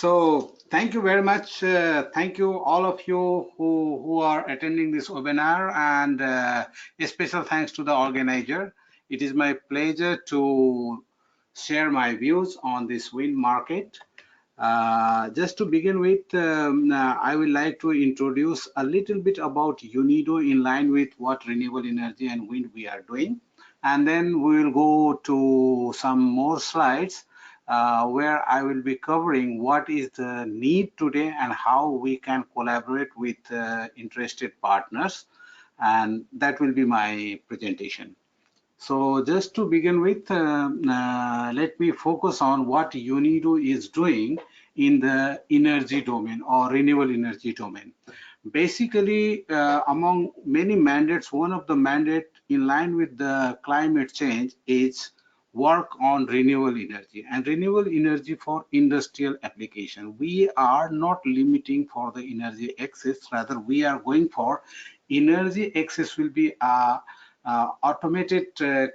So thank you very much. Thank you all of you who are attending this webinar, and a special thanks to the organizer. It is my pleasure to share my views on this wind market. Just to begin with, I would like to introduce a little bit about UNIDO in line with what renewable energy and wind we are doing. And then we will go to some more slides where I will be covering what is the need today and how we can collaborate with interested partners. And that will be my presentation. So just to begin with, let me focus on what UNIDO is doing in the energy domain or renewable energy domain. Basically, among many mandates, one of the mandate in line with the climate change is work on renewable energy and renewable energy for industrial application. We are not limiting for the energy access, rather we are going for energy access will be a automated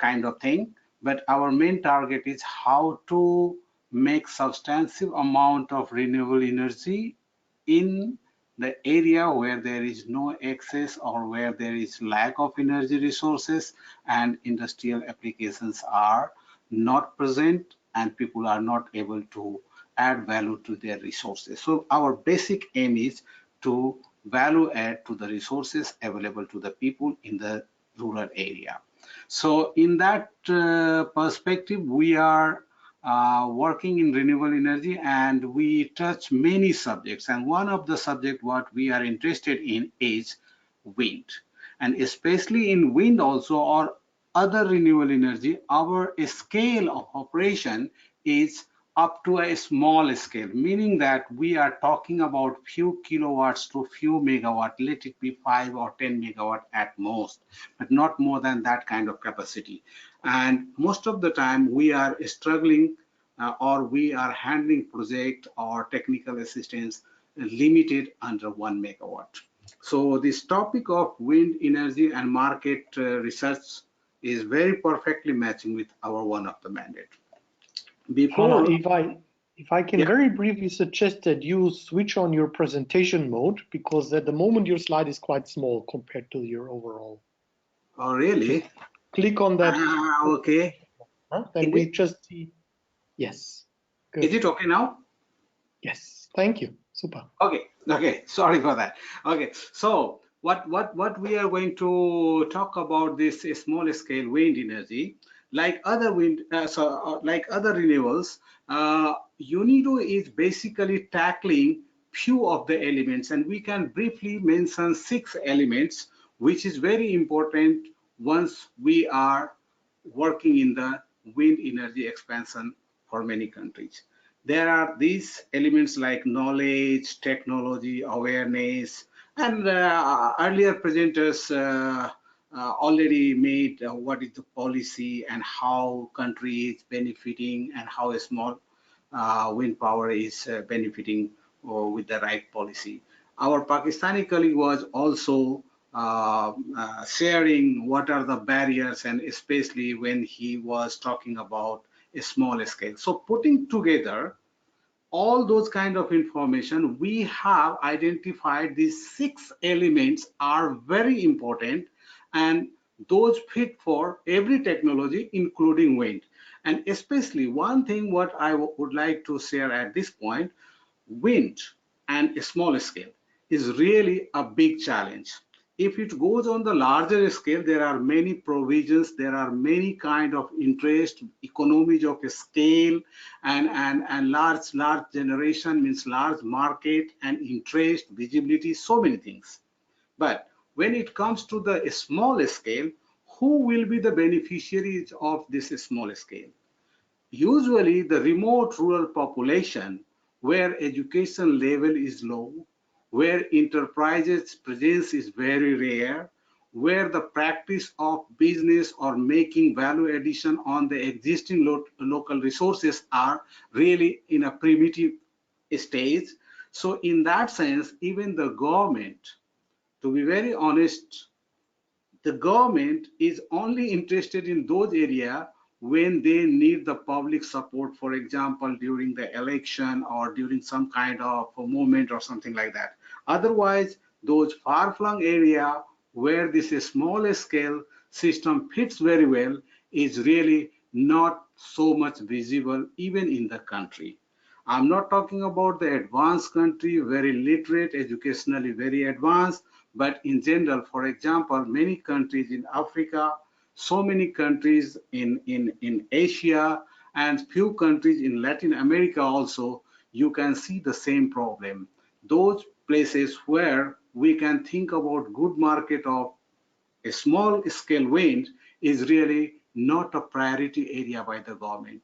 kind of thing, but our main target is how to make substantial amount of renewable energy in the area where there is no access or where there is lack of energy resources and industrial applications are not present and people are not able to add value to their resources. So our basic aim is to value add to the resources available to the people in the rural area. So in that perspective, we are working in renewable energy and we touch many subjects. And one of the subject what we are interested in is wind. And especially in wind also or other renewable energy, our scale of operation is up to a small scale, meaning that we are talking about few kilowatts to few megawatt, let it be 5 or 10 megawatt at most, but not more than that kind of capacity. And most of the time we are struggling or we are handling project or technical assistance limited under 1 megawatt. So this topic of wind energy and market research is very perfectly matching with our one of the mandate. Before, if I can yeah. very briefly suggest that you switch on your presentation mode, because at the moment your slide is quite small compared to your overall. Oh, really? Just click on that. Okay. Then we just see. Yes. Good. Is it okay now? Yes. Thank you. Super. Okay. Okay. Sorry for that. Okay. So what we are going to talk about this small scale wind energy, like other wind, like other renewables, UNIDO is basically tackling few of the elements, and we can briefly mention 6 elements, which is very important once we are working in the wind energy expansion for many countries. There are these elements like knowledge, technology, awareness, and earlier presenters already made what is the policy and how country is benefiting and how a small wind power is benefiting with the right policy. Our Pakistani colleague was also sharing what are the barriers, and especially when he was talking about a small scale. So putting together all those kind of information, we have identified these 6 elements are very important, and those fit for every technology including wind. And especially one thing what I would like to share at this point, wind and a small scale is really a big challenge. If it goes on the larger scale, there are many provisions, there are many kind of interest, economies of scale, and large generation means large market and interest, visibility, so many things. But when it comes to the small scale, who will be the beneficiaries of this small scale? Usually the remote rural population where education level is low, where enterprises presence is very rare, where the practice of business or making value addition on the existing local resources are really in a primitive stage. So in that sense, even the government, to be very honest, the government is only interested in those areas when they need the public support, for example, during the election or during some kind of a movement or something like that. Otherwise, those far-flung area where this small scale system fits very well is really not so much visible even in the country. I'm not talking about the advanced country, very literate, educationally very advanced, but in general, for example, many countries in Africa, so many countries in Asia, and few countries in Latin America also, you can see the same problem. Those places where we can think about good market of a small scale wind is really not a priority area by the government.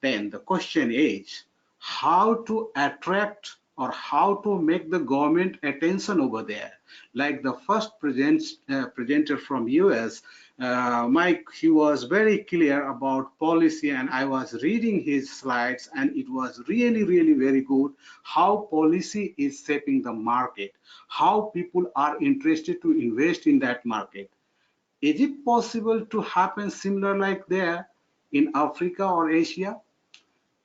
Then the question is how to attract or how to make the government attention over there. Like the first presenter from US, Mike, he was very clear about policy, and I was reading his slides, and it was really, really very good how policy is shaping the market, how people are interested to invest in that market. Is it possible to happen similar like there in Africa or Asia?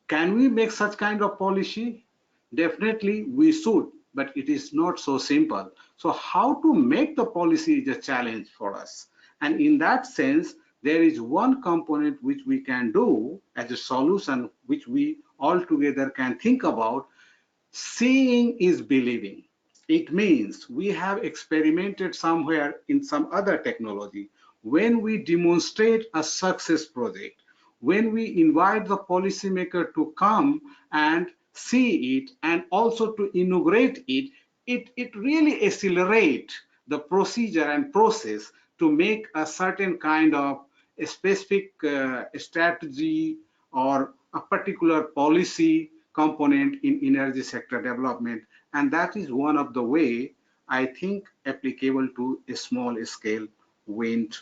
Can we make such kind of policy? Definitely we should, but it is not so simple. So how to make the policy is a challenge for us. And in that sense, there is one component which we can do as a solution, which we all together can think about. Seeing is believing. It means we have experimented somewhere in some other technology. When we demonstrate a success project, when we invite the policymaker to come and see it and also to inaugurate it, it really accelerates the procedure and process to make a certain kind of a specific strategy or a particular policy component in energy sector development. And that is one of the way I think applicable to a small scale wind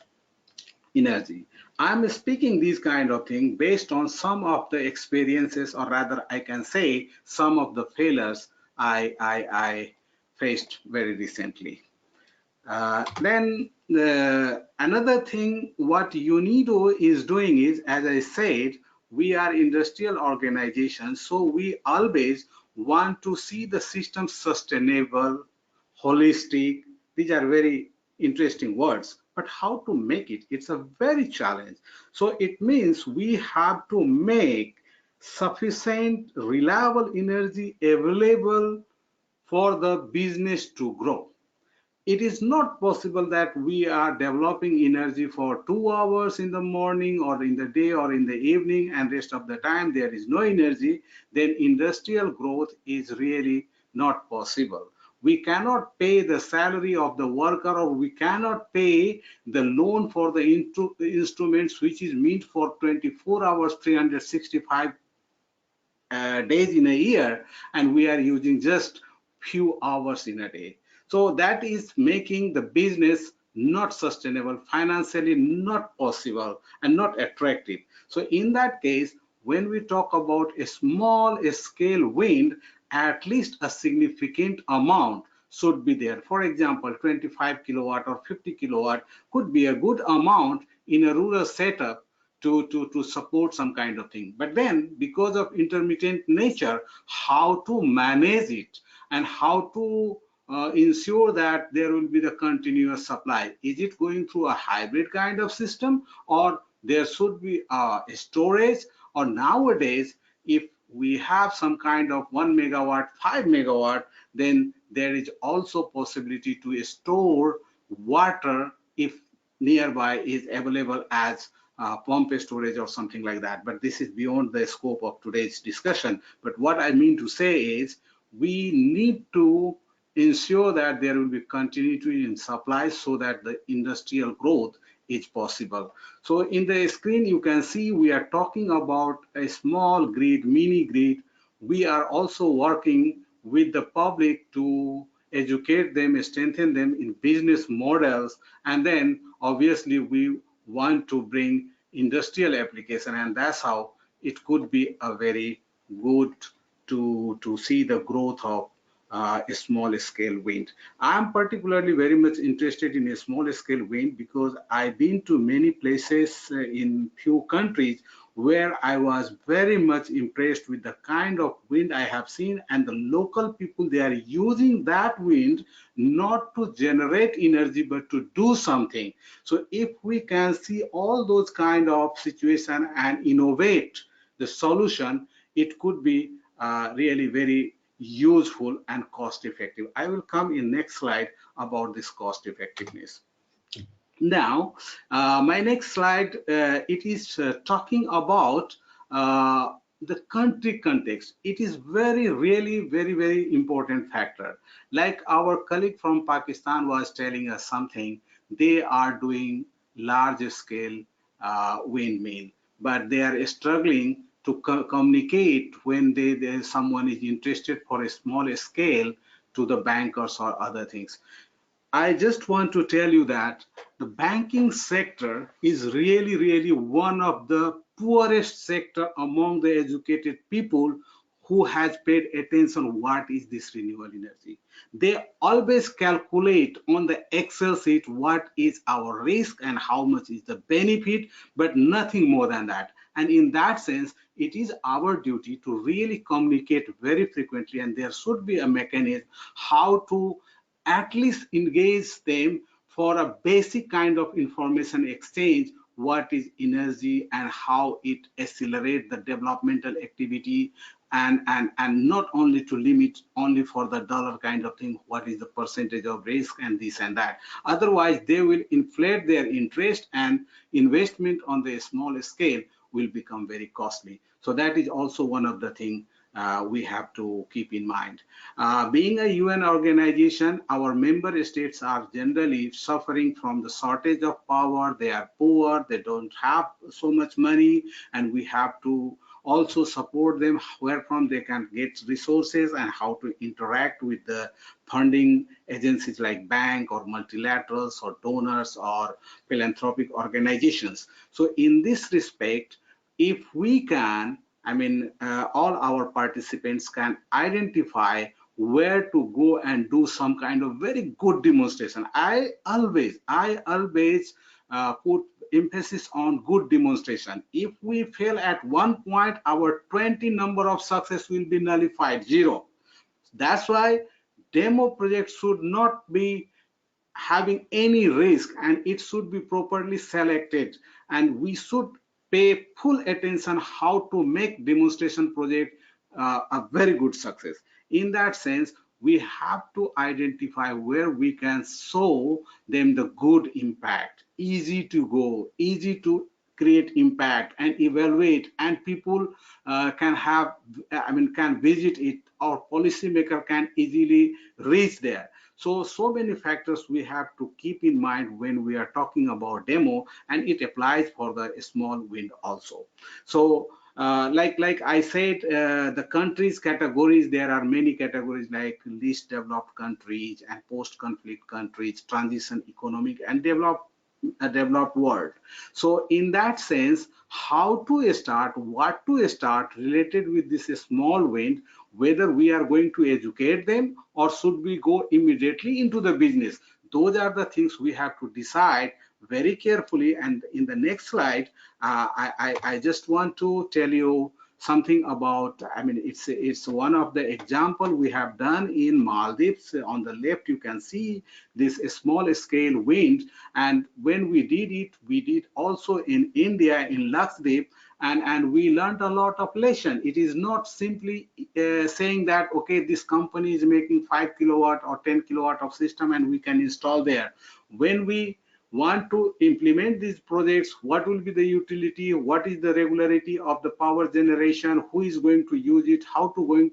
energy. I'm speaking these kind of things based on some of the experiences, or rather I can say some of the failures I faced very recently. Then another thing what UNIDO is doing is, as I said, we are industrial organizations, so we always want to see the system sustainable, holistic. These are very interesting words, but how to make it? It's a very challenge. So it means we have to make sufficient reliable energy available for the business to grow. It is not possible that we are developing energy for 2 hours in the morning or in the day or in the evening and rest of the time there is no energy. Then industrial growth is really not possible. We cannot pay the salary of the worker, or we cannot pay the loan for the instruments which is meant for 24 hours 365 days in a year, and we are using just few hours in a day. So that is making the business not sustainable, financially not possible, and not attractive. So in that case, when we talk about a small scale wind, at least a significant amount should be there. For example, 25 kilowatt or 50 kilowatt could be a good amount in a rural setup to support some kind of thing. But then because of intermittent nature, how to manage it and how to ensure that there will be the continuous supply. Is it going through a hybrid kind of system, or there should be a storage? Or nowadays, if we have some kind of 1 megawatt, 5 megawatt, then there is also possibility to store water if nearby is available as pump storage or something like that. But this is beyond the scope of today's discussion. But what I mean to say is we need to ensure that there will be continuity in supply so that the industrial growth is possible. So in the screen you can see we are talking about a small grid, mini grid. We are also working with the public to educate them, strengthen them in business models, and then obviously we want to bring industrial application, and that's how it could be a very good to see the growth of a small scale wind. I'm particularly very much interested in a small scale wind because I've been to many places in few countries where I was very much impressed with the kind of wind I have seen, and the local people, they are using that wind not to generate energy but to do something. So if we can see all those kind of situation and innovate the solution, it could be really very useful and cost effective. I will come in next slide about this cost effectiveness. Now, my next slide, it is talking about the country context. It is really very important factor. Like our colleague from Pakistan was telling us something, they are doing large scale windmill, but they are struggling to communicate when someone is interested for a small scale to the bankers or other things. I just want to tell you that the banking sector is really one of the poorest sector among the educated people who has paid attention what is this renewable energy. They always calculate on the Excel sheet what is our risk and how much is the benefit, but nothing more than that. And in that sense, it is our duty to really communicate very frequently, and there should be a mechanism how to at least engage them for a basic kind of information exchange, what is energy and how it accelerates the developmental activity, and not only to limit only for the dollar kind of thing, what is the percentage of risk and this and that. Otherwise they will inflate their interest, and investment on the small scale will become very costly. So that is also one of the things we have to keep in mind. Being a UN organization, our member states are generally suffering from the shortage of power. They are poor, they don't have so much money, and we have to also support them where from they can get resources and how to interact with the funding agencies like bank or multilaterals or donors or philanthropic organizations. So in this respect, if we can, all our participants can identify where to go and do some kind of very good demonstration. I always put emphasis on good demonstration. If we fail at one point, our 20 number of success will be nullified, zero. That's why demo projects should not be having any risk, and it should be properly selected, and we should pay full attention how to make demonstration project a very good success. In that sense, we have to identify where we can show them the good impact, easy to go, easy to create impact and evaluate, and people can have, can visit it, or policymaker can easily reach there. So many factors we have to keep in mind when we are talking about demo, and it applies for the small wind also. So like I said, the countries categories, there are many categories like least developed countries and post-conflict countries, transition economic, and a developed world. So in that sense, how to start, what to start related with this small wind, whether we are going to educate them or should we go immediately into the business, those are the things we have to decide very carefully. And in the next slide, I just want to tell you something about, it's one of the example we have done in Maldives. On the left you can see this small scale wind, and when we did it, we did also in India in Lakshadweep, and we learned a lot of lesson. It is not simply saying that okay, this company is making 5 kilowatt or 10 kilowatt of system and we can install there. When we want to implement these projects, what will be the utility, what is the regularity of the power generation, who is going to use it, how to going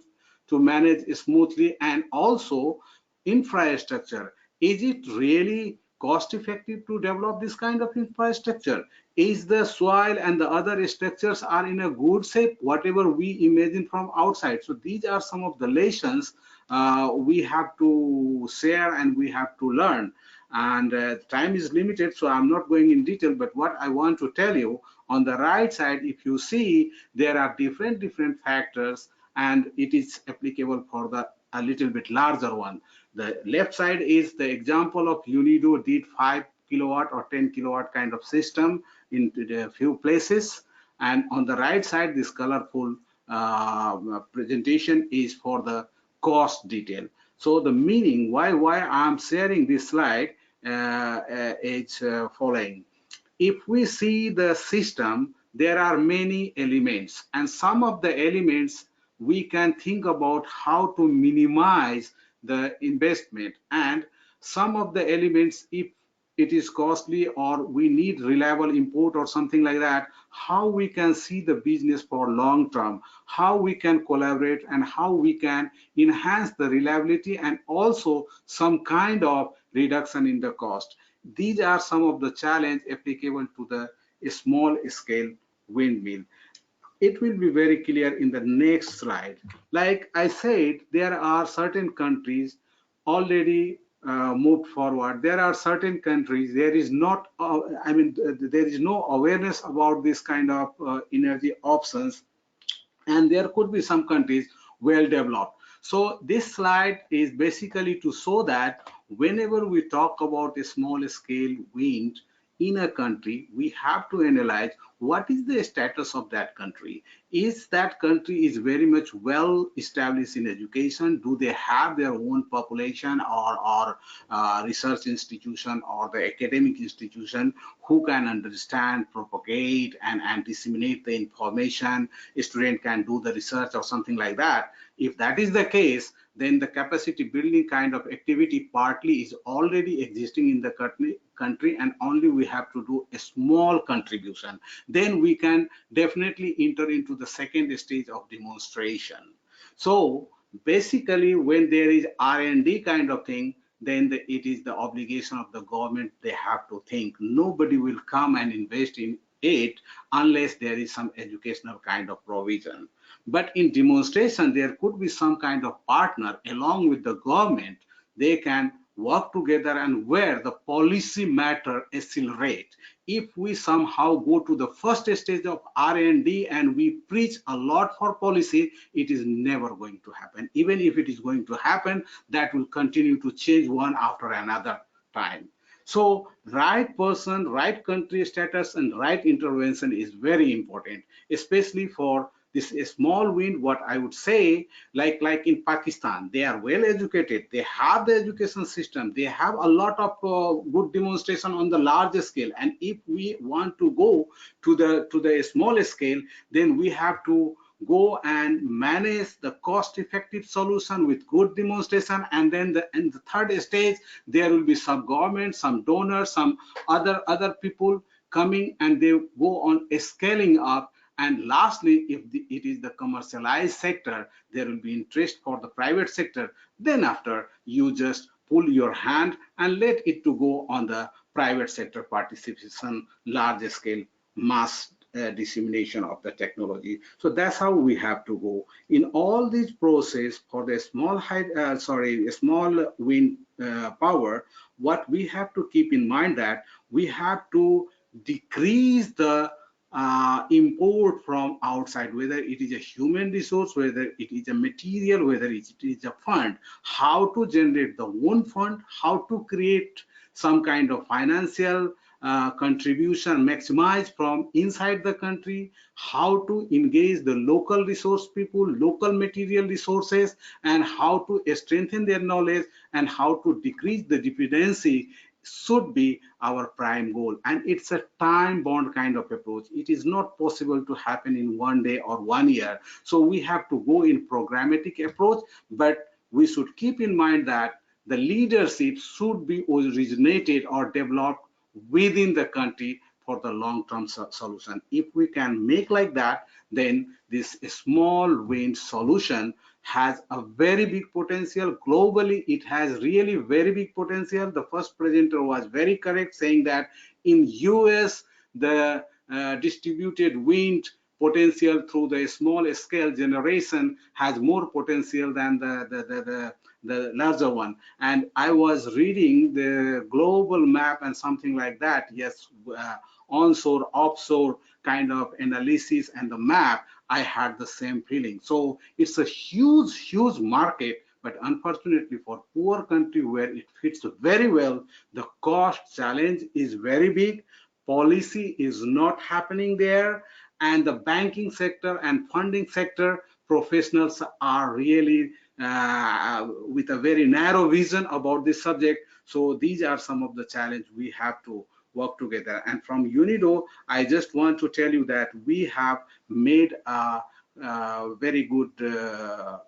to manage smoothly, and also infrastructure. Is it really cost effective to develop this kind of infrastructure? Is the soil and the other structures are in a good shape, whatever we imagine from outside? So these are some of the lessons we have to share and we have to learn. And time is limited, so I'm not going in detail, but what I want to tell you, on the right side, if you see, there are different factors, and it is applicable for the a little bit larger one. The left side is the example of UNIDO did 5 kilowatt or 10 kilowatt kind of system in a few places, and on the right side this colorful presentation is for the cost detail. So the meaning why I'm sharing this slide is following. If we see the system, there are many elements, and some of the elements we can think about how to minimize the investment, and some of the elements, if it is costly or we need reliable import or something like that, how we can see the business for long term, how we can collaborate, and how we can enhance the reliability and also some kind of reduction in the cost. These are some of the challenge applicable to the small scale windmill. It will be very clear in the next slide. Like I said, there are certain countries already moved forward. There are certain countries, there is not, there is no awareness about this kind of energy options, and there could be some countries well developed. So this slide is basically to show that whenever we talk about a small scale wind in a country, we have to analyze what is the status of that country. Is that country is very much well established in education? Do they have their own population or research institution or the academic institution who can understand, propagate, and disseminate the information? A student can do the research or something like that. If that is the case, then the capacity building kind of activity partly is already existing in the country, and only we have to do a small contribution. Then we can definitely enter into the second stage of demonstration. So basically, when there is R&D kind of thing, then it is the obligation of the government. They have to think. Nobody will come and invest in it unless there is some educational kind of provision. But in demonstration, there could be some kind of partner along with the government. They can work together, and where the policy matter accelerate. If we somehow go to the first stage of R&D and we preach a lot for policy, it is never going to happen. Even if it is going to happen, that will continue to change one after another time. So right person, right country status, and right intervention is very important, especially for this small wind. What I would say, like in Pakistan, they are well educated, they have the education system, they have a lot of good demonstration on the large scale, and if we want to go to the small scale, then we have to go and manage the cost-effective solution with good demonstration, and then in the third stage there will be some government, some donors, some other people coming, and they go on scaling up. And lastly, if it is the commercialized sector, there will be interest for the private sector. Then after, you just pull your hand and let it to go on the private sector participation, large scale mass dissemination of the technology. So that's how we have to go in all these process for the small wind power. What we have to keep in mind that we have to decrease the import from outside, whether it is a human resource, whether it is a material, whether it is a fund. How to generate the own fund, how to create some kind of financial contribution maximized from inside the country, how to engage the local resource people, local material resources, and how to strengthen their knowledge, and how to decrease the dependency should be our prime goal. And it's a time bound kind of approach. It is not possible to happen in one day or 1 year. So we have to go in programmatic approach, but we should keep in mind that the leadership should be originated or developed within the country for the long-term solution. If we can make like that, then this small wind solution has a very big potential. Globally, it has really very big potential. The first presenter was very correct, saying that in US, the distributed wind potential through the small scale generation has more potential than the larger one. And I was reading the global map and something like that. Yes, onshore, offshore kind of analysis and the map. I had the same feeling. So it's a huge market, but unfortunately for poor country where it fits very well, the cost challenge is very big. Policy is not happening there, and the banking sector and funding sector professionals are really with a very narrow vision about this subject. So these are some of the challenges we have to work together. And from UNIDO, I just want to tell you that we have made a very good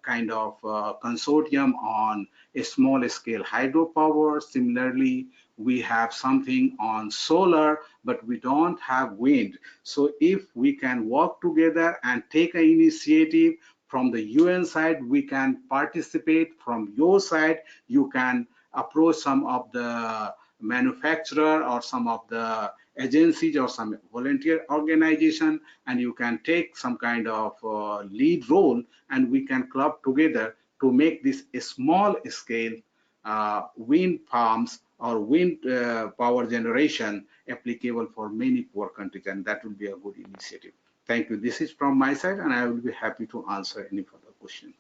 kind of consortium on a small scale hydropower. Similarly, we have something on solar, but we don't have wind. So if we can work together and take an initiative from the UN side, we can participate. From your side, you can approach some of the manufacturer or some of the agencies or some volunteer organization, and you can take some kind of lead role, and we can club together to make this a small scale wind farms or wind power generation applicable for many poor countries, and that will be a good initiative. Thank you. This is from my side, and I will be happy to answer any further question.